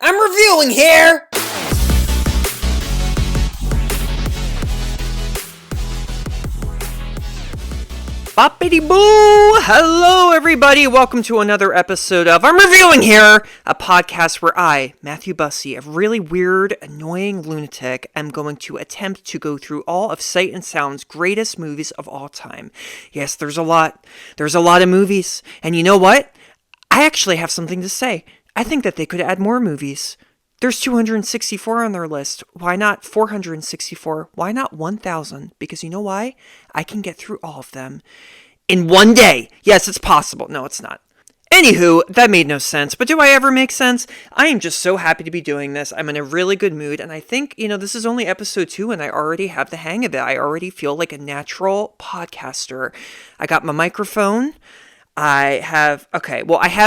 I'm reviewing here! Boppity boo! Hello, everybody. Welcome to another episode of I'm Reviewing Here, a podcast where I, Matthew Bussey, a really weird, annoying lunatic, am going to attempt to go through all of Sight and Sound's greatest movies of all time. Yes, there's a lot. There's a lot of movies. And you know what? I actually have something to say. I think that they could add more movies. There's 264 on their list. Why not 464? Why not 1,000? Because you know why? I can get through all of them in one day. Yes, it's possible. No, it's not. Anywho, that made no sense. But do I ever make sense? I am just so happy to be doing this. I'm in a really good mood. And I think, this is only episode 2 and I already have the hang of it. I already feel like a natural podcaster. I got my microphone. I have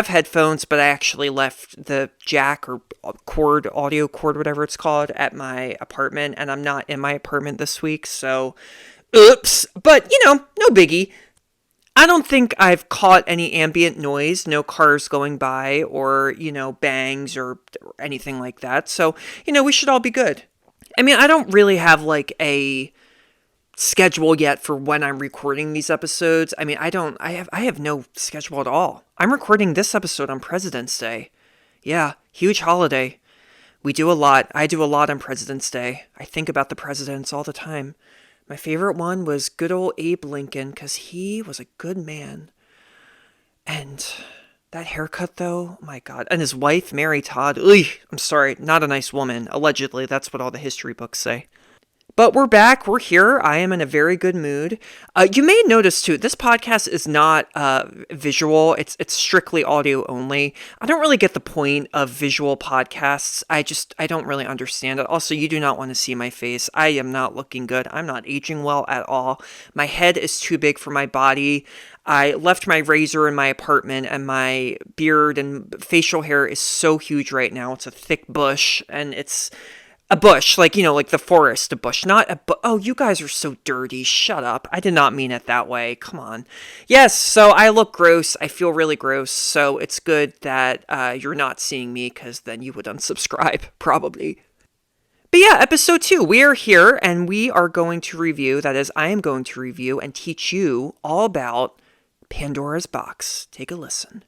headphones, but I actually left the jack or cord, audio cord, whatever it's called, at my apartment, and I'm not in my apartment this week, so oops. But, no biggie. I don't think I've caught any ambient noise, no cars going by, or, bangs or anything like that, so, we should all be good. I mean, I don't really have, a schedule yet for when I'm recording these episodes. I mean, I have no schedule at all. I'm recording this episode on President's Day. Yeah, huge holiday. We do a lot. I do a lot on President's Day. I think about the presidents all the time. My favorite one was good old Abe Lincoln, because he was a good man. And that haircut, though, my God. And his wife, Mary Todd, I'm sorry, not a nice woman. Allegedly, that's what all the history books say. But we're back. We're here. I am in a very good mood. You may notice, too, this podcast is not visual. It's strictly audio only. I don't really get the point of visual podcasts. I don't really understand it. Also, you do not want to see my face. I am not looking good. I'm not aging well at all. My head is too big for my body. I left my razor in my apartment, and my beard and facial hair is so huge right now. It's a thick bush, and it's a bush, like the forest, a bush, not a oh, you guys are so dirty. Shut up. I did not mean it that way. Come on. Yes, so I look gross. I feel really gross. So it's good that you're not seeing me, because then you would unsubscribe, probably. But yeah, episode 2, we are here, and we are going to review, that is, I am going to review and teach you all about Pandora's Box. Take a listen.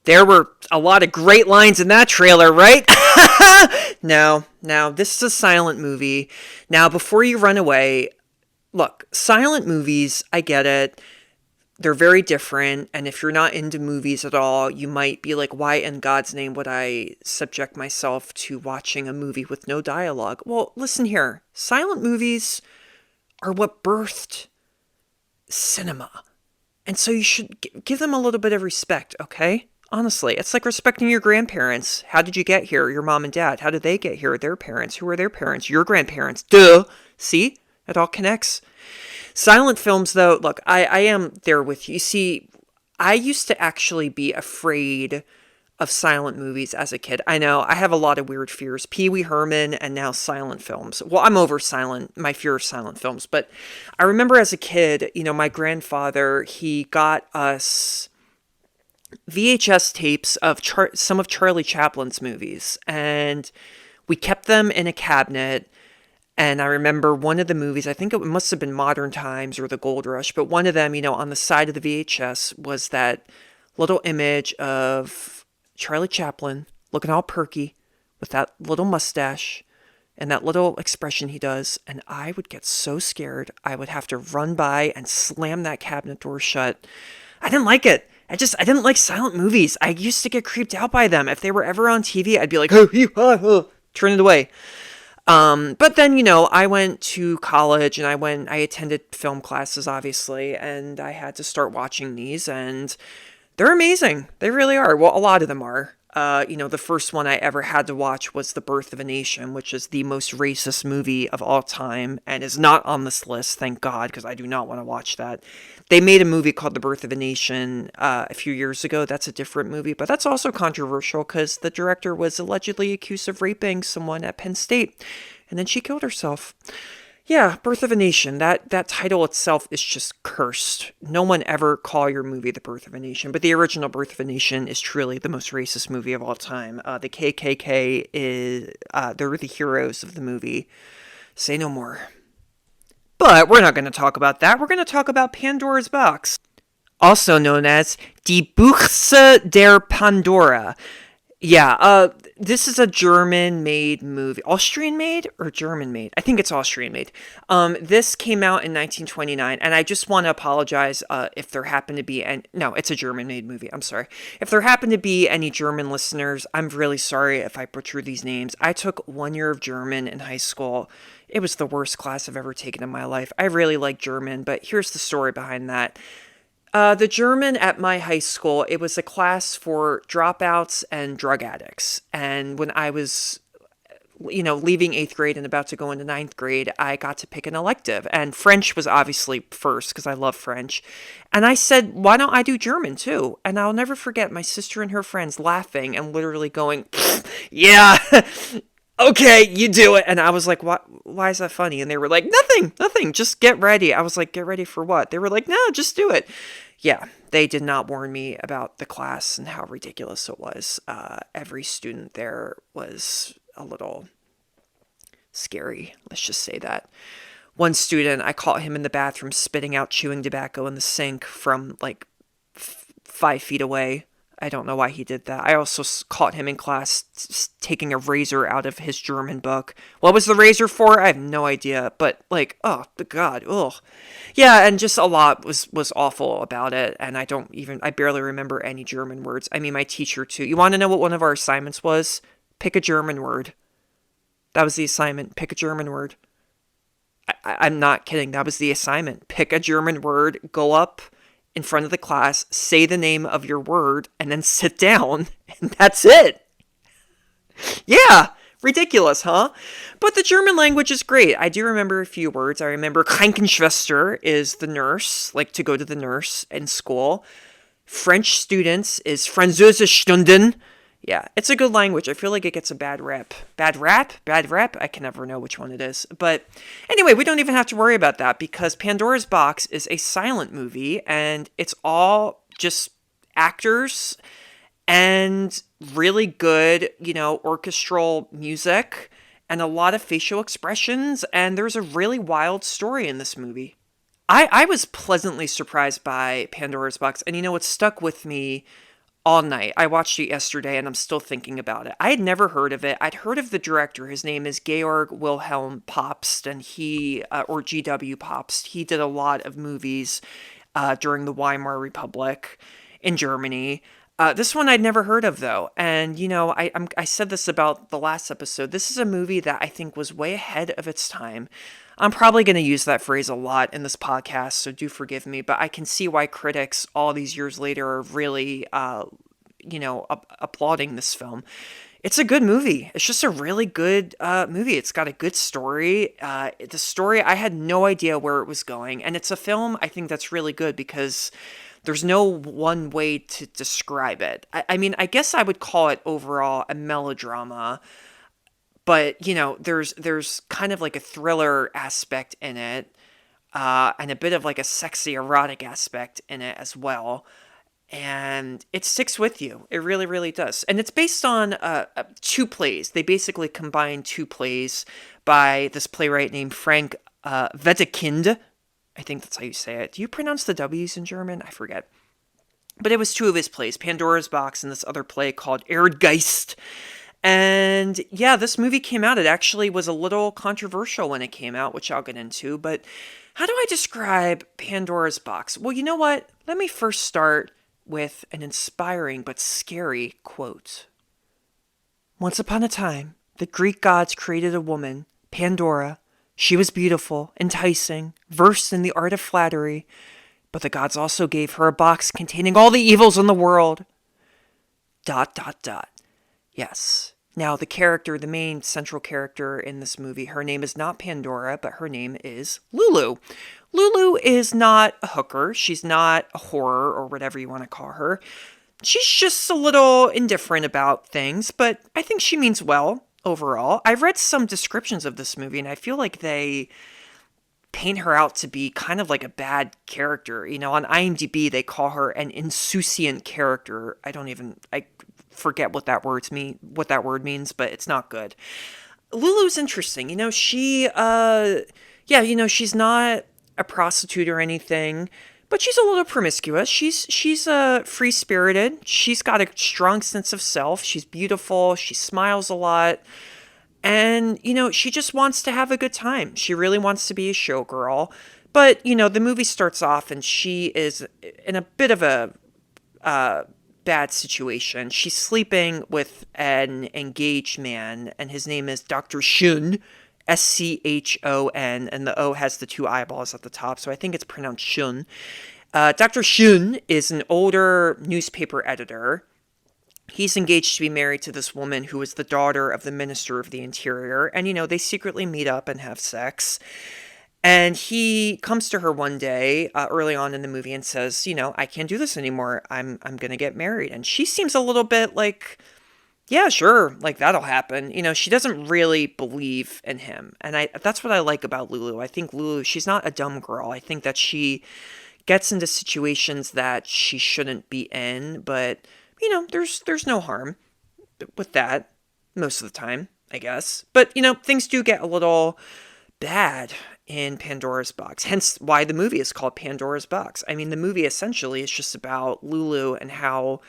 There were a lot of great lines in that trailer, right? No, this is a silent movie. Now, before you run away, look, silent movies, I get it. They're very different, and if you're not into movies at all, you might be like, why in God's name would I subject myself to watching a movie with no dialogue? Well, listen here. Silent movies are what birthed cinema. And so you should give them a little bit of respect, okay? Honestly, it's like respecting your grandparents. How did you get here? Your mom and dad. How did they get here? Their parents. Who are their parents? Your grandparents. Duh. See? It all connects. Silent films, though, look, I am there with you. See, I used to actually be afraid of silent movies as a kid. I know, I have a lot of weird fears. Pee Wee Herman and now silent films. Well, I'm over my fear of silent films. But I remember as a kid, my grandfather, he got us VHS tapes of some of Charlie Chaplin's movies, and we kept them in a cabinet. And I remember one of the movies, I think it must have been Modern Times or The Gold Rush, but one of them, on the side of the VHS was that little image of Charlie Chaplin looking all perky with that little mustache and that little expression he does. And I would get so scared, I would have to run by and slam that cabinet door shut. I didn't like it. I didn't like silent movies. I used to get creeped out by them. If they were ever on TV, I'd be like, oh, turn it away. But then, I went to college and I attended film classes, obviously, and I had to start watching these, and they're amazing. They really are. Well, a lot of them are. The first one I ever had to watch was The Birth of a Nation, which is the most racist movie of all time and is not on this list, thank God, because I do not want to watch that. They made a movie called The Birth of a Nation a few years ago. That's a different movie, but that's also controversial because the director was allegedly accused of raping someone at Penn State, and then she killed herself. Yeah, Birth of a Nation. That title itself is just cursed. No one ever call your movie The Birth of a Nation, but the original Birth of a Nation is truly the most racist movie of all time. The KKK is, they're the heroes of the movie. Say no more. But we're not going to talk about that. We're going to talk about Pandora's Box, also known as Die Büchse der Pandora. Yeah, this is a German-made movie. Austrian-made or German-made? I think it's Austrian-made. This came out in 1929, and I just want to apologize if there happened to be... No, it's a German-made movie. I'm sorry. If there happened to be any German listeners, I'm really sorry if I butcher these names. I took 1 year of German in high school. It was the worst class I've ever taken in my life. I really like German, but here's the story behind that. The German at my high school, it was a class for dropouts and drug addicts. And when I was, leaving 8th grade and about to go into 9th grade, I got to pick an elective. And French was obviously first because I love French. And I said, why don't I do German too? And I'll never forget my sister and her friends laughing and literally going, yeah, okay, you do it. And I was like, why is that funny? And they were like, nothing, just get ready. I was like, get ready for what? They were like, no, just do it. Yeah, they did not warn me about the class and how ridiculous it was. Every student there was a little scary, let's just say that. One student, I caught him in the bathroom spitting out chewing tobacco in the sink from like 5 feet away. I don't know why he did that. I also caught him in class taking a razor out of his German book. What was the razor for? I have no idea. But oh, the God, ugh. Yeah, and just a lot was awful about it. And I barely remember any German words. I mean, my teacher too. You want to know what one of our assignments was? Pick a German word. That was the assignment. Pick a German word. I'm not kidding. That was the assignment. Pick a German word, go up in front of the class, say the name of your word, and then sit down, and that's it. Yeah, ridiculous, huh? But the German language is great. I do remember a few words. I remember Krankenschwester is the nurse, like to go to the nurse in school. French students is Französischstunden. Yeah, it's a good language. I feel like it gets a bad rep. Bad rap? Bad rep? I can never know which one it is. But anyway, we don't even have to worry about that because Pandora's Box is a silent movie and it's all just actors and really good, orchestral music and a lot of facial expressions. And there's a really wild story in this movie. I was pleasantly surprised by Pandora's Box. And it stuck with me all night. I watched it yesterday and I'm still thinking about it. I had never heard of it. I'd heard of the director. His name is Georg Wilhelm Pabst, and or G.W. Pabst. He did a lot of movies during the Weimar Republic in Germany. This one I'd never heard of though. And I said this about the last episode. This is a movie that I think was way ahead of its time. I'm probably going to use that phrase a lot in this podcast, so do forgive me, but I can see why critics all these years later are really, applauding this film. It's a good movie. It's just a really good movie. It's got a good story. The story, I had no idea where it was going, and it's a film I think that's really good because there's no one way to describe it. I mean, I guess I would call it overall a melodrama. But, there's kind of like a thriller aspect in it, and a bit of like a sexy erotic aspect in it as well. And it sticks with you. It really, really does. And it's based on 2 plays. They basically combine 2 plays by this playwright named Frank Wedekind. I think that's how you say it. Do you pronounce the W's in German? I forget. But it was 2 of his plays, Pandora's Box and this other play called Erdgeist. And yeah, this movie came out. It actually was a little controversial when it came out, which I'll get into. But how do I describe Pandora's Box? Well, you know what? Let me first start with an inspiring but scary quote. Once upon a time, the Greek gods created a woman, Pandora. She was beautiful, enticing, versed in the art of flattery, but the gods also gave her a box containing all the evils in the world. ... Yes. Now, the main central character in this movie, her name is not Pandora, but her name is Lulu. Lulu is not a hooker. She's not a whore or whatever you want to call her. She's just a little indifferent about things, but I think she means well overall. I've read some descriptions of this movie, and I feel like they paint her out to be kind of like a bad character. On IMDb, they call her an insouciant character. I forget what that word means, but it's not good. Lulu's interesting. She's not a prostitute or anything, but she's a little promiscuous. She's free-spirited. She's got a strong sense of self. She's beautiful. She smiles a lot. And, she just wants to have a good time. She really wants to be a showgirl. But, the movie starts off and she is in a bit of a bad situation. She's sleeping with an engaged man, and his name is Dr. Schön, Schon, and the O has the two eyeballs at the top, so I think it's pronounced Schön. Dr. Schön is an older newspaper editor. He's engaged to be married to this woman who is the daughter of the Minister of the Interior, and, they secretly meet up and have sex. And he comes to her one day early on in the movie and says, I can't do this anymore. I'm going to get married. And she seems a little bit like, yeah, sure, like that'll happen. She doesn't really believe in him. And that's what I like about Lulu. I think Lulu, she's not a dumb girl. I think that she gets into situations that she shouldn't be in, but there's no harm with that most of the time, I guess. But, things do get a little bad in Pandora's Box, hence why the movie is called Pandora's Box. I mean, the movie essentially is just about Lulu and how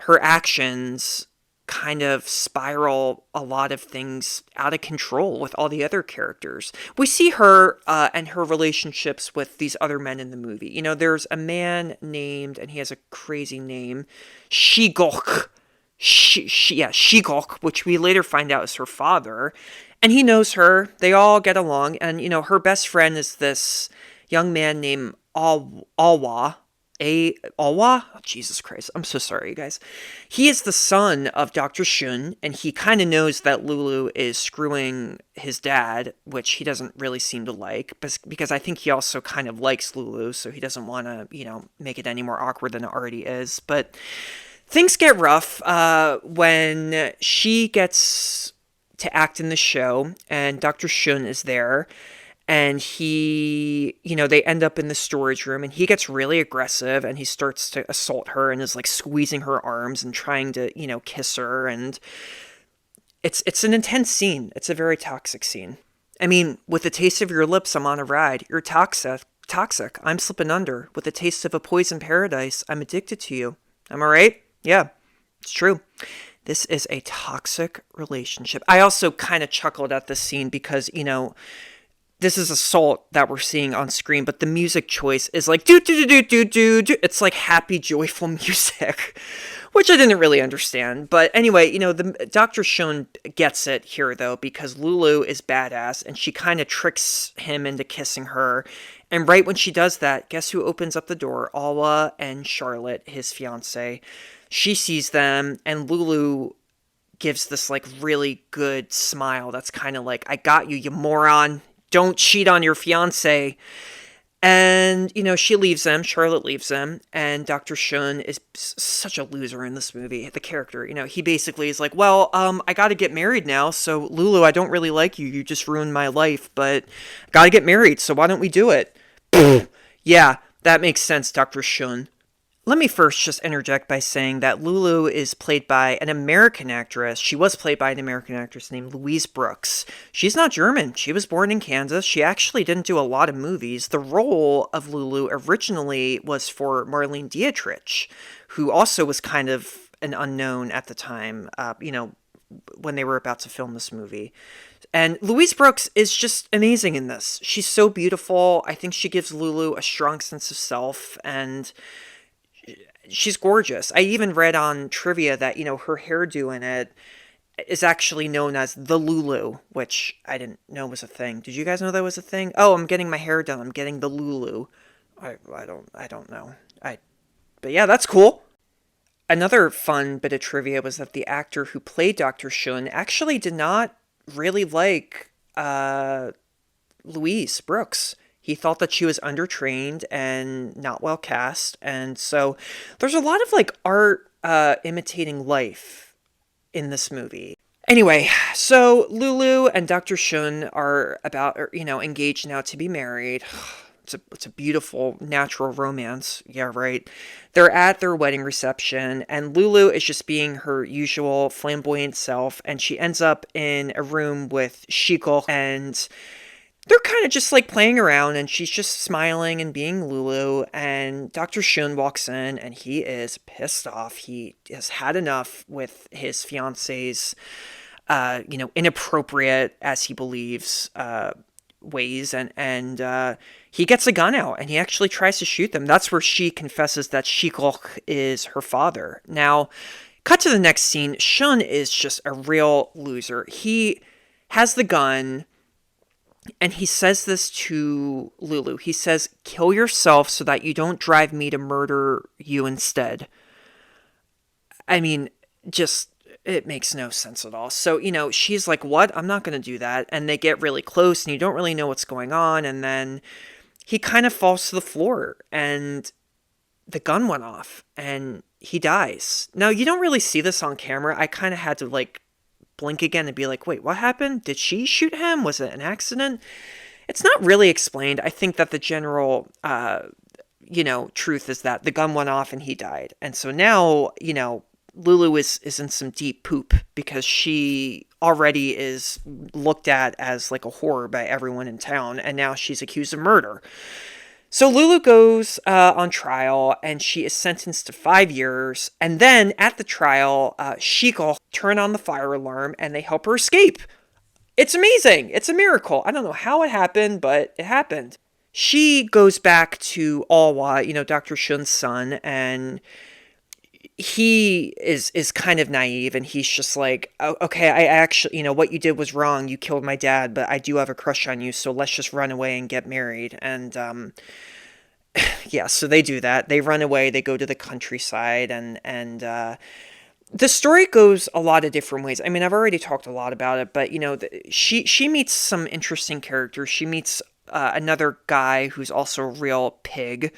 her actions kind of spiral a lot of things out of control with all the other characters. We see her and her relationships with these other men in the movie. There's a man named, and he has a crazy name, Shigok. Shigok, which we later find out is her father. And he knows her. They all get along. And, her best friend is this young man named Alwa. Alwa? Oh, Jesus Christ. I'm so sorry, you guys. He is the son of Dr. Schön, and he kind of knows that Lulu is screwing his dad, which he doesn't really seem to like, because I think he also kind of likes Lulu, so he doesn't want to, make it any more awkward than it already is. But things get rough when she gets to act in the show, and Dr. Schön is there, and he, they end up in the storage room, and he gets really aggressive, and he starts to assault her, and is like squeezing her arms and trying to, kiss her, and it's an intense scene. It's a very toxic scene. I mean, with the taste of your lips, I'm on a ride. You're toxic. I'm slipping under. With the taste of a poison paradise, I'm addicted to you. Am I right? Yeah, it's true. This is a toxic relationship. I also kind of chuckled at this scene because, this is assault that we're seeing on screen, but the music choice is like, do, do, do, do, do, do. It's like happy, joyful music, which I didn't really understand. But anyway, the Dr. Schön gets it here, though, because Lulu is badass, and she kind of tricks him into kissing her. And right when she does that, guess who opens up the door? Alwa and Charlotte, his fiance. She sees them, and Lulu gives this like really good smile that's kind of like, I got you, you moron. Don't cheat on your fiance. And, she leaves them. Charlotte leaves them. And Dr. Schön is such a loser in this movie. The character, he basically is like, well, I got to get married now. So, Lulu, I don't really like you. You just ruined my life. But I got to get married. So why don't we do it? Yeah, that makes sense, Dr. Schön. Let me first just interject by saying that Lulu is played by an American actress. She was played by an American actress named Louise Brooks. She's not German. She was born in Kansas. She actually didn't do a lot of movies. The role of Lulu originally was for Marlene Dietrich, who also was kind of an unknown at the time, when they were about to film this movie. And Louise Brooks is just amazing in this. She's so beautiful. I think she gives Lulu a strong sense of self, and she's gorgeous. I even read on trivia that, her hairdo in it is actually known as the Lulu, which I didn't know was a thing. Did you guys know that was a thing? Oh, I'm getting my hair done. I'm getting the Lulu. I don't know. But yeah, that's cool. Another fun bit of trivia was that the actor who played Dr. Shun actually did not really like Louise Brooks. He thought that she was undertrained and not well cast, and so there's a lot of like art imitating life in this movie. Anyway, so Lulu and Dr. Shun are engaged now to be married. It's a beautiful natural romance. Yeah, right. They're at their wedding reception, and Lulu is just being her usual flamboyant self, and she ends up in a room with Shiko, and they're kind of just like playing around, and she's just smiling and being Lulu, and Dr. Shun walks in, and he is pissed off. He has had enough with his fiance's, inappropriate, as he believes, ways, and he gets a gun out and he actually tries to shoot them. That's where she confesses that Shikok is her father. Now, cut to the next scene. Shun is just a real loser. He has the gun and he says this to Lulu. He says, "Kill yourself so that you don't drive me to murder you instead." I mean, just it makes no sense at all. So, she's like, "What? I'm not going to do that." And they get really close and you don't really know what's going on. And then he kind of falls to the floor and the gun went off and he dies. Now, you don't really see this on camera. I kind of had to like blink again and be like, wait, what happened? Did she shoot him? Was it an accident? It's not really explained. I think that the general, truth is that the gun went off and he died. And so now, Lulu is in some deep poop because she already is looked at as like a whore by everyone in town, and now she's accused of murder. So Lulu goes on trial, and she is sentenced to 5 years. And then at the trial, Shiko turn on the fire alarm, and they help her escape. It's amazing. It's a miracle. I don't know how it happened, but it happened. She goes back to Alwa, Dr. Shun's son, and he is kind of naive, and he's just like, oh, okay, I actually, what you did was wrong. You killed my dad, but I do have a crush on you, so let's just run away and get married. And yeah, so they do that. They run away. They go to the countryside, and the story goes a lot of different ways. I mean, I've already talked a lot about it, but she meets some interesting characters. She meets another guy who's also a real pig.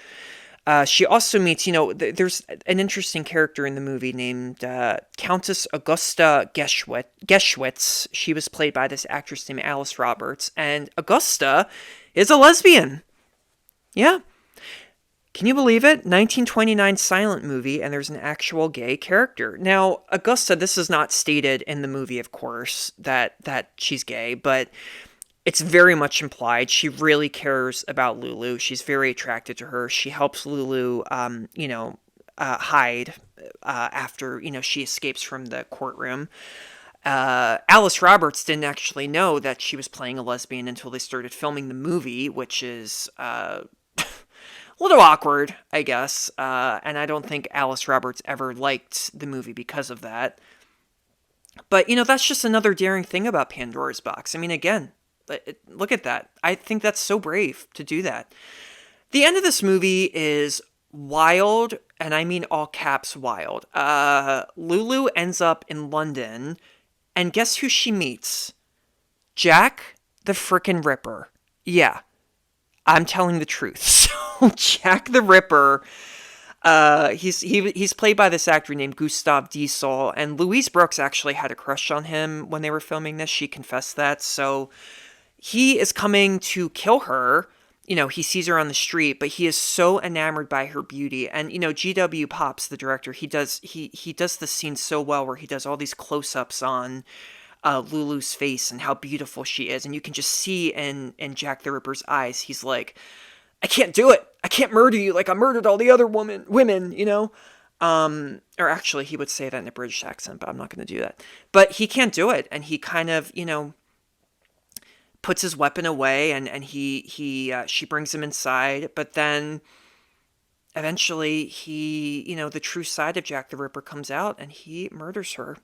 She also meets, there's an interesting character in the movie named Countess Augusta Geschwitz. She was played by this actress named Alice Roberts, and Augusta is a lesbian. Yeah. Can you believe it? 1929 silent movie, and there's an actual gay character. Now, Augusta, this is not stated in the movie, of course, that she's gay, but it's very much implied. She really cares about Lulu. She's very attracted to her. She helps Lulu, hide after, she escapes from the courtroom. Alice Roberts didn't actually know that she was playing a lesbian until they started filming the movie, which is a little awkward, I guess. And I don't think Alice Roberts ever liked the movie because of that. But, that's just another daring thing about Pandora's Box. I mean, again, look at that. I think that's so brave to do that. The end of this movie is wild, and I mean all caps wild. Lulu ends up in London, and guess who she meets? Jack the frickin' Ripper. Yeah, I'm telling the truth. So Jack the Ripper, he's played by this actor named Gustav Diesel, and Louise Brooks actually had a crush on him when they were filming this. She confessed that. So he is coming to kill her. He sees her on the street, but he is so enamored by her beauty. And, G.W. Pabst, the director, he does the scene so well where he does all these close-ups on Lulu's face and how beautiful she is. And you can just see in Jack the Ripper's eyes, he's like, I can't do it. I can't murder you like I murdered all the other women, or actually he would say that in a British accent, but I'm not going to do that. But he can't do it. And he kind of, puts his weapon away, and she brings him inside. But then eventually the true side of Jack the Ripper comes out and he murders her.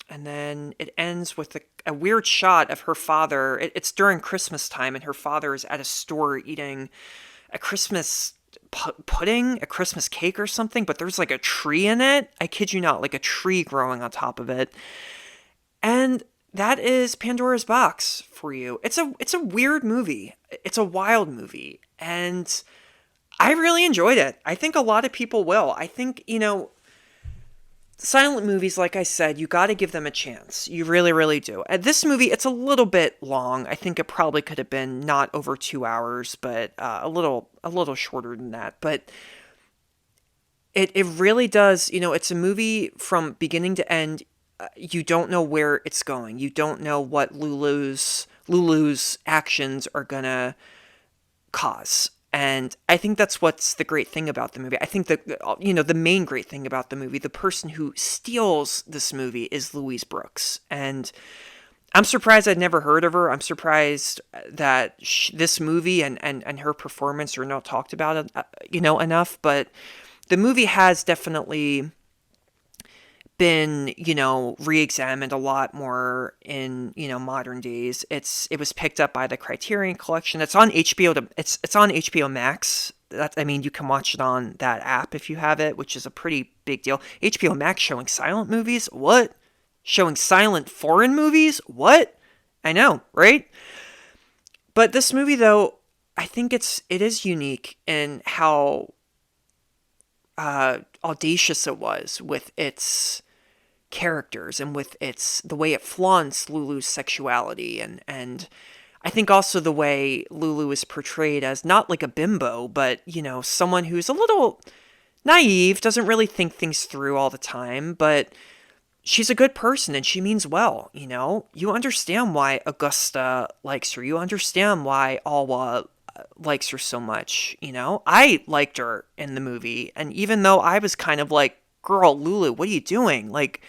And then it ends with a weird shot of her father. It's during Christmas time, and her father is at a store eating a Christmas pudding, a Christmas cake or something, but there's like a tree in it. I kid you not, like a tree growing on top of it. And that is Pandora's Box for you. It's a weird movie. It's a wild movie. And I really enjoyed it. I think a lot of people will. I think, silent movies, like I said, you got to give them a chance. You really, really do. This movie, it's a little bit long. I think it probably could have been not over 2 hours, but a little shorter than that. But it really does. It's a movie from beginning to end. You don't know where it's going. You don't know what Lulu's actions are gonna cause. And I think that's what's the great thing about the movie. I think that, the main great thing about the movie, the person who steals this movie is Louise Brooks. And I'm surprised I'd never heard of her. I'm surprised that this movie and her performance are not talked about, enough. But the movie has definitely been, re-examined a lot more in, modern days. It was picked up by the Criterion Collection. It's on HBO. It's on HBO Max. You can watch it on that app if you have it, which is a pretty big deal. HBO Max showing silent movies? What? Showing silent foreign movies? What? I know, right? But this movie, though, I think it is unique in how audacious it was with its characters and with the way it flaunts Lulu's sexuality, and I think also the way Lulu is portrayed as not like a bimbo, but someone who's a little naive, doesn't really think things through all the time, but she's a good person and she means well. You understand why Augusta likes her. You understand why Alwa likes her so much. I liked her in the movie, and even though I was kind of like, girl, Lulu, what are you doing? Like,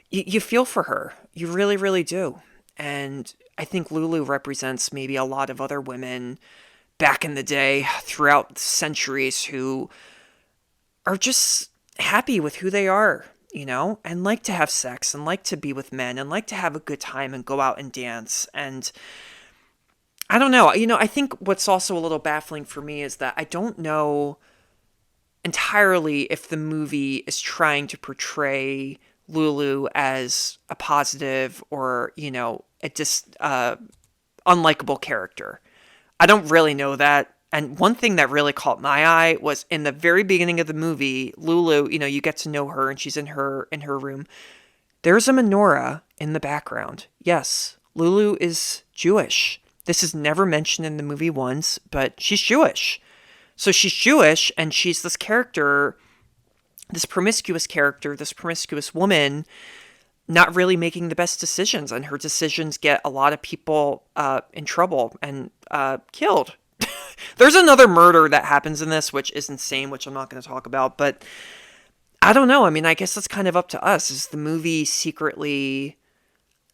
you feel for her. You really, really do. And I think Lulu represents maybe a lot of other women back in the day, throughout centuries, who are just happy with who they are, and like to have sex and like to be with men and like to have a good time and go out and dance. And I don't know. I think what's also a little baffling for me is that I don't know entirely if the movie is trying to portray Lulu as a positive or, a just unlikable character. I don't really know that. And one thing that really caught my eye was in the very beginning of the movie, Lulu, you get to know her and she's in her room. There's a menorah in the background. Yes, Lulu is Jewish. This is never mentioned in the movie once, but she's Jewish. So she's Jewish, and she's this character, this promiscuous woman, not really making the best decisions, and her decisions get a lot of people in trouble and killed. There's another murder that happens in this, which is insane, which I'm not going to talk about, but I don't know. I guess that's kind of up to us. Is the movie secretly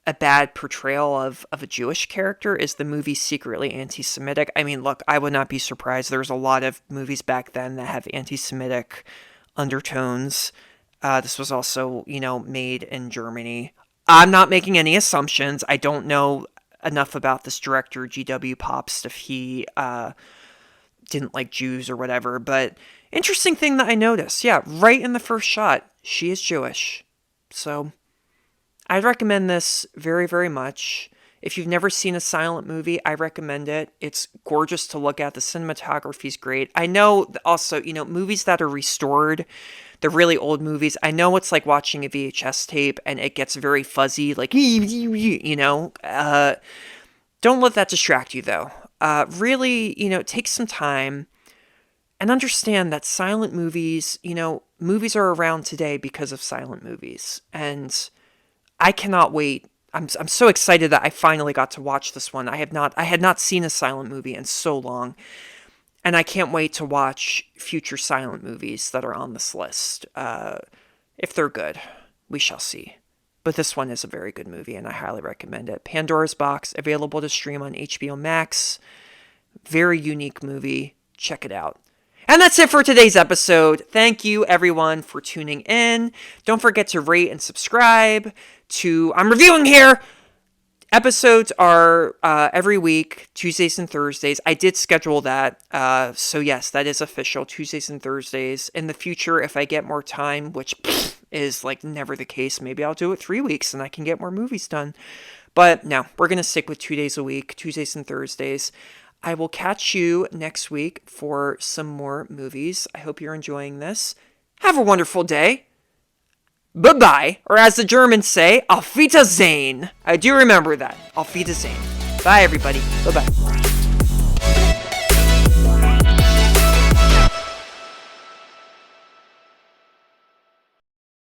a bad portrayal of a Jewish character? Is the movie secretly anti-Semitic? Look, I would not be surprised. There's a lot of movies back then that have anti-Semitic undertones. This was also, made in Germany. I'm not making any assumptions. I don't know enough about this director, G.W. Pabst, if he didn't like Jews or whatever. But interesting thing that I noticed. Yeah, right in the first shot, she is Jewish. So I'd recommend this very, very much. If you've never seen a silent movie, I recommend it. It's gorgeous to look at. The cinematography is great. I know also, movies that are restored, the really old movies, I know it's like watching a VHS tape and it gets very fuzzy, like, don't let that distract you though. Really, take some time and understand that silent movies, movies are around today because of silent movies. And I cannot wait. I'm so excited that I finally got to watch this one. I had not seen a silent movie in so long, and I can't wait to watch future silent movies that are on this list. If they're good, we shall see. But this one is a very good movie, and I highly recommend it. Pandora's Box, available to stream on HBO Max. Very unique movie. Check it out. And that's it for today's episode. Thank you, everyone, for tuning in. Don't forget to rate and subscribe to I'm Reviewing Here. Episodes are every week, Tuesdays and Thursdays. I did schedule that. So yes, that is official, Tuesdays and Thursdays. In the future, if I get more time, which is like never the case, maybe I'll do it 3 weeks and I can get more movies done. But no, we're going to stick with 2 days a week, Tuesdays and Thursdays. I will catch you next week for some more movies. I hope you're enjoying this. Have a wonderful day. Bye-bye, or as the Germans say, auf Wiedersehen. I do remember that. Auf Wiedersehen. Bye, everybody. Bye-bye.